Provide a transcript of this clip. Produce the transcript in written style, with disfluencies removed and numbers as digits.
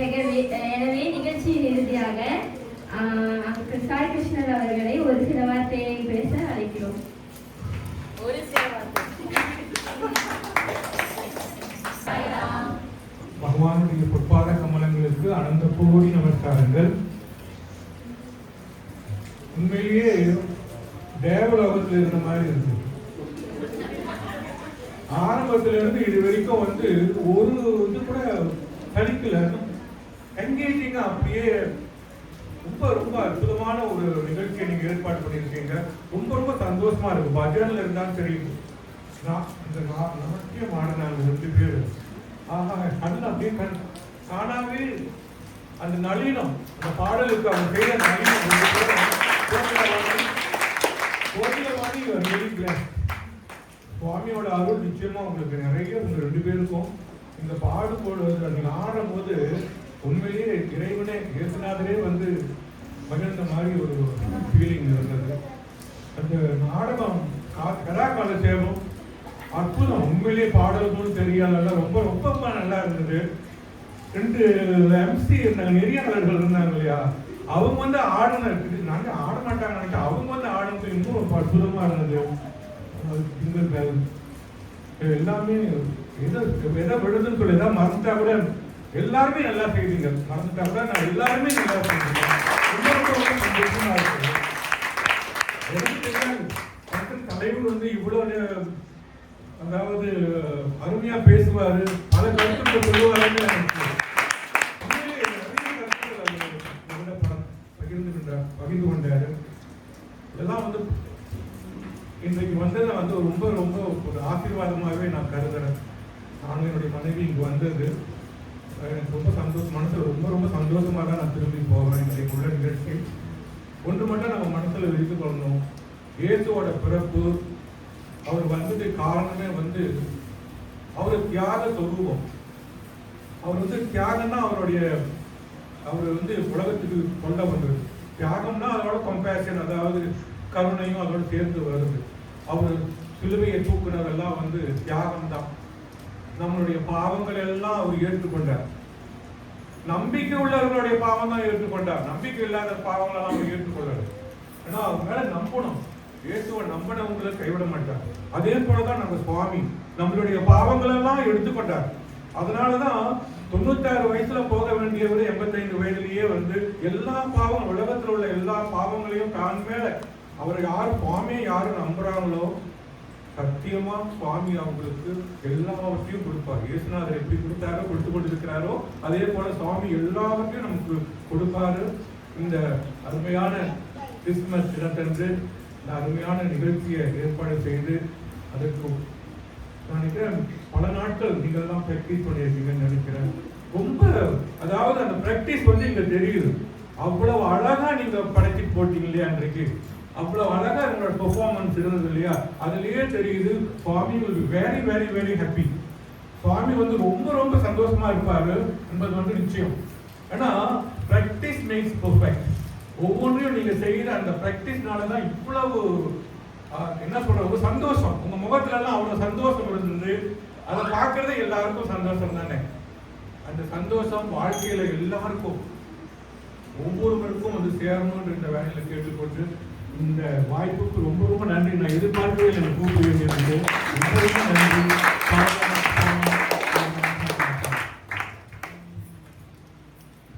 எனவே நிகழ்ச்சியின் இறுதியாக சாய் கிருஷ்ணன் அவர்களை ஒரு சில வார்த்தையை பேச அழைக்கிறோம். ஒரு சில வார்த்தை. பகவானுடைய பொற்பாத கமலங்களுக்கு அனந்த கோடி நமஸ்காரங்கள். உண்மையிலேயே தேவலோகத்தில் இருந்த மாதிரி இருக்கு. ஆரம்பத்துல இருந்து இது வரைக்கும் ஒரு இது கூட தடுக்கல, என்கேஜிங்கா அப்படியே ரொம்ப ரொம்ப அற்புதமான ஒரு நிகழ்ச்சியை நீங்க ஏற்பாடு பண்ணியிருக்கீங்க. ரொம்ப ரொம்ப சந்தோஷமா இருக்கு. பஜன்ல இருந்தாலும் சரி, இந்த நமக்கே மாடினாங்க 2 பேர். ஆஹா, கண்ணு அப்படியே காணாவே அந்த நளினம், அந்த பாடலுக்கு அவங்க செய்த நளினம் சுவாமியோட அருள் நிச்சயமா உங்களுக்கு நிறைய உங்க 2 பேருக்கும் இந்த பாடுபோடு நீங்க ஆடும் போது உண்மையிலேயே இறைவனே இயேசுநாதரே மகிழ்ந்த மாதிரி ஒரு ஃபீலிங் இருந்தது. அந்த நாடகம் கதாகால சேவம் அற்புதம். உண்மையிலேயே பாடல்களும் தெரியாத ரொம்ப ரொம்ப நல்லா இருந்தது. 2 MC இருந்தாங்க, நெறியாளர்கள் இருந்தாங்க இல்லையா, அவங்க ஆடின நாங்க ஆட மாட்டாங்க நினைச்சா அவங்க ஆடுறது இன்னும் ரொம்ப அற்புதமா இருந்தது. எல்லாமே எதை விழுதுன்னு சொல்லி ஏதாவது மறந்துட்டா கூட எல்லாருமே நல்லா செய்வீங்க. மறந்துட்டா கூட நான் எல்லாருமே நல்லா செய்வீங்க. தலைவர் இவ்வளவு அதாவது அருமையா பேசுவாரு, பல கருத்துக்கள் சொல்லுவாருன்னு பகிர்ந்து கொண்டாரு. இதெல்லாம் இன்றைக்கு வந்ததை ரொம்ப ரொம்ப ஒரு ஆசீர்வாதமாகவே நான் கருதுறேன். நானும் என்னுடைய மனைவி இங்கு வந்தது எனக்கு ரொம்ப சந்தோஷம். மனசுல ரொம்ப ரொம்ப சந்தோஷமாக தான் நான் திரும்பி போவேன். இன்றைக்கு உள்ள நிகழ்ச்சி ஒன்று மட்டும் நம்ம மனசுல விரித்து கொள்ளணும். இயேசுவோட பிறப்பு, அவர் வந்தது காரணமே அவர் தியாக சொரூபம். அவர் தியாகம்னா அவர் உலகத்துக்கு கொண்ட வந்தது. தியாகம்னா அதோட கம்பேஷன், அதாவது கருணையும் அதோட சேர்ந்து வருது. அவர் சிலுவையை தூக்குனதெல்லாம் தியாகம் தான். நம்மளுடைய பாவங்கள் எல்லாம் அவர் ஏற்றுக்கொண்டார். நம்பிக்கை உள்ளவர்களுடைய பாவம் தான் ஏற்றுக்கொண்டார். நம்பிக்கை இல்லாத பாவங்களெல்லாம் அவர் ஏற்றுக்கொள்ளார். ஏன்னா அவர் மேல நம்பணும். இயேசுவை நம்பினவங்களை கைவிட மாட்டார். அதே போலதான் நம்ம சுவாமி நம்மளுடைய பாவங்கள் எல்லாம் எடுத்துக்கொண்டார். அதனாலதான் 96 வயசுல போக வேண்டியவர் 85 வயதிலேயே எல்லா பாவம், உலகத்தில் உள்ள எல்லா பாவங்களையும் தான் மேல அவர் சுவாமியை யாரு நம்புறாங்களோ சத்தியமா சுவாமி அவங்களுக்கு எல்லாவற்றையும் கொடுப்பார். இயேசுநாதர் எப்படி கொடுத்தாரோ கொடுத்து கொண்டிருக்கிறாரோ அதே போல சுவாமி எல்லாவற்றையும் நமக்கு கொடுப்பாரு. இந்த அருமையான கிறிஸ்துமஸ் தினத்தன்று இந்த அருமையான நிகழ்ச்சியை ஏற்பாடு செய்து அதற்கு நான் நினைக்கிறேன் பல நாட்கள் நீங்கள் எல்லாம் பிராக்டிஸ் பண்ணியிருக்கீங்கன்னு நினைக்கிறேன். ரொம்ப அதாவது அந்த பிராக்டிஸ் இங்க தெரியுது. அவ்வளவு அழகா நீங்க படைச்சு போட்டீங்க இல்லையா, அன்றைக்கு அவ்வளவு அழகா உங்களோட பெர்ஃபார்மன்ஸ் இருந்தது இல்லையா, அதுலயே தெரியுது சுவாமி வெரி வெரி வெரி ஹாப்பி. சுவாமி ரொம்ப ரொம்ப சந்தோஷமா இருப்பாரு என்பது நிச்சயம். ஏன்னா பிராக்டிஸ் மேக்ஸ் பெர்ஃபெக்ட். ஒவ்வொன்றையும் நீங்க செய்யற அந்த பிராக்டிஸ்னாலதான் இவ்வளவு என்ன சொல்ற சந்தோஷம் உங்க முகத்துல எல்லாம் அவ்வளவு சந்தோஷம் இருந்தது. அதை பார்க்கறதே எல்லாருக்கும் சந்தோஷம் தானே. அந்த சந்தோஷம் வாழ்க்கையில எல்லாருக்கும் ஒவ்வொருவருக்கும் சேரணும்ன்ற இந்த வேலையில கேட்டுக்கொண்டு இந்த வாய்ப்புக்கு ரொம்ப ரொம்ப நன்றி. நான் எதிர்பார்க்கவே எனக்கு கூப்பிட்டு வேண்டியது. ரொம்ப ரொம்ப நன்றி.